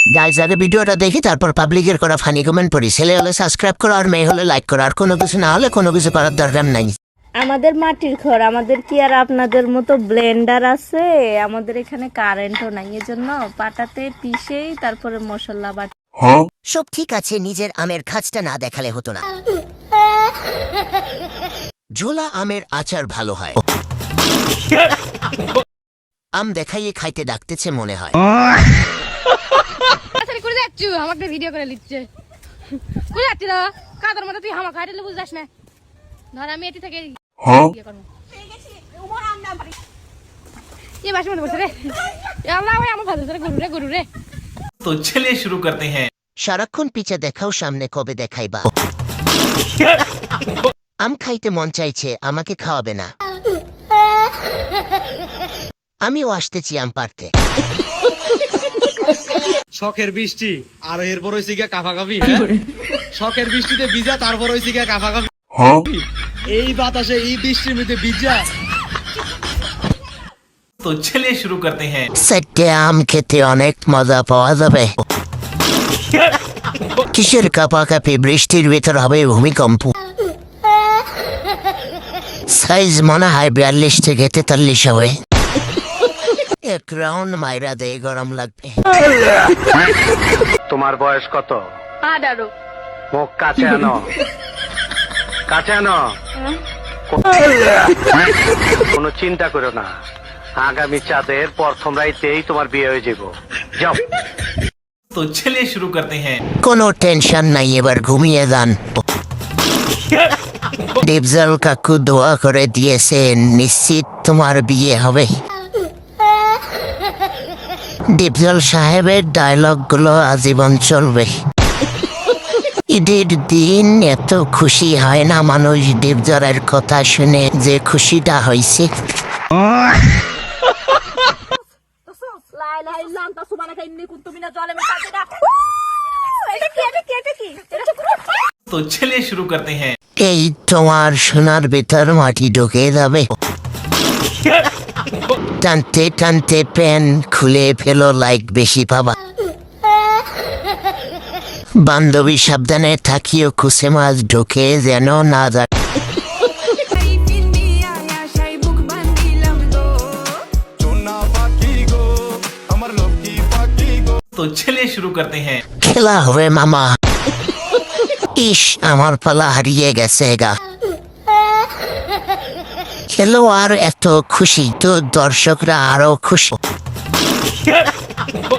Guys আগে ভিডিওটা দেখি তারপর পাবলিকের করা ফানি কমেন্ট পড়ি। ছেলে হলে সাবস্ক্রাইব করো আর মেয়ে হলে লাইক করো, আর কোনো কিছু না হলে কোনো কিছু করার দরকার নাই। আমাদের মাটির ঘর, আমাদের কি আর আপনাদের মতো ব্লেন্ডার আছে? আমাদের এখানে কারেন্টও নাই, এজন্য পাটাতে পিষেই তারপরে মশলা বাটা। সব ঠিক আছে, নিজের আমের খাঁচটা না দেখালে হতো না। ঝোলা আমের আচার ভালো হয়। আম দেখাইয়ে খাইতে ডাকতেছে মনে হয়। আমাকে ভিডিও করে লিখছে কই যাচ্ছি না কাদার মধ্যে, তুই হামা খাইলে বুঝাস না। ধর আমি এটি থেকে ইয়ে করবো ये बात में बोल रहे अल्लाह भाई हम भालो रे गुरु रे। तो चलिए शुरू करते हैं। সারাক্ষণ পিছে দেখাও, সামনে কবে দেখাইবা? আম খাইতে মন চাইছে, আমাকে খাওয়াবে না? আমিও আসতেছি আম পারতে। শখের বৃষ্টি আর এরপর হইছে গিয়া কাফাকাফি। শখের বৃষ্টিতে ভিজা, তারপর হইছে গিয়া কাফাকাফি। এই বাতাসে এই বৃষ্টির মধ্যে ভিজা। तो चलिए शुरू करते हैं। সেটে আম খেতে অনেক মজা পাওয়া যাবে। কিসের কাপাকাপি, বৃষ্টির ভিতর হবে ভূমিকম্প। সাইজ মনে হয় 42 থেকে 43 হবে। এক রাউন্ড মাইরা দেয়, গরম লাগবে। তোমার বয়স কত? 18। মুখ কাছে আনো, কাছে আনো। কোনো চিন্তা করো না, আগামী চাঁদের প্রথম রাইতেই তোমার বিয়ে হয়ে যাব। যাও। तो चलिए शुरू करते हैं। কোনো টেনশন নাই, এবার ঘুমিয়ে যান। ডিপজল কাকু দোয়া করে দিয়েছে, নিশ্চিত তোমার বিয়ে হবে। ডিপজল সাহেবের ডায়লগগুলো আজীবন চলবে। ঈদের দিন এত খুশি হয় না মানুষ ডিপজলের কথা শুনে, যে খুশিটা হয়েছে। तो चलिए शुरू करते हैं। এই তোমার সোনার ভিতর মাটি ঢুকে যাবে। টানতে টানতে প্যান খুলে ফেলো, লাইক বেশি পাবা। বান্ধবী সাবধানে থাকিও, কুসে মাছ ঢুকে যেন না যায়। तो चलिए शुरू करते हैं। খেলা হবে মামা। ইস, আমার পালা হারিয়ে গেছে গা। খেলো আর এত খুশি তো দর্শকরা আরো খুশি।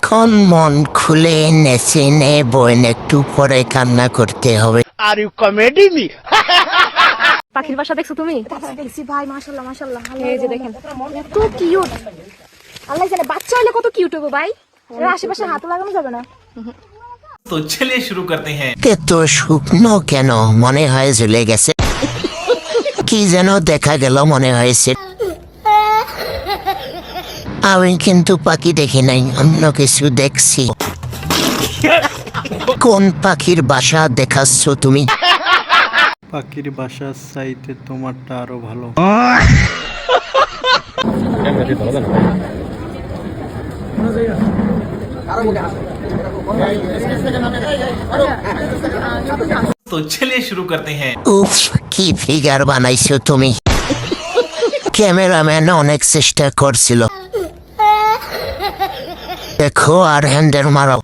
কোন মন খুলে নেচে নে বোন, একটু পরে কান্না করতে হবে। Are you comedy me? পাখির বাসা দেখছো তুমি? দেখছি ভাই, মাশাআল্লাহ মাশাআল্লাহ। এই যে দেখেন এত কিউট, আল্লাহ জানে বাচ্চা হলে কত কিউট হবে ভাই। এর আশেপাশে হাত লাগানো যাবে না। तो चलिए शुरू करते हैं। এত শুকনো কেন? মনে হয় ঝুলে গেছে। কি যেন দেখা গেল মনে হয়েছে। আমি কিন্তু পাখি দেখি নাই, অন্য কিছু দেখছি। কোন পাখির বাসা দেখাচ্ছ তুমি? পাখির বাসার চাইতে তোমারটা আরো ভালো। तो चलिए शुरू करते हैं। উফ, কি ফিগার বানাইছো তুমি। ক্যামেরাম্যান অনেক চেষ্টা করছিল। দেখো আর হ্যান্ডেল মারো।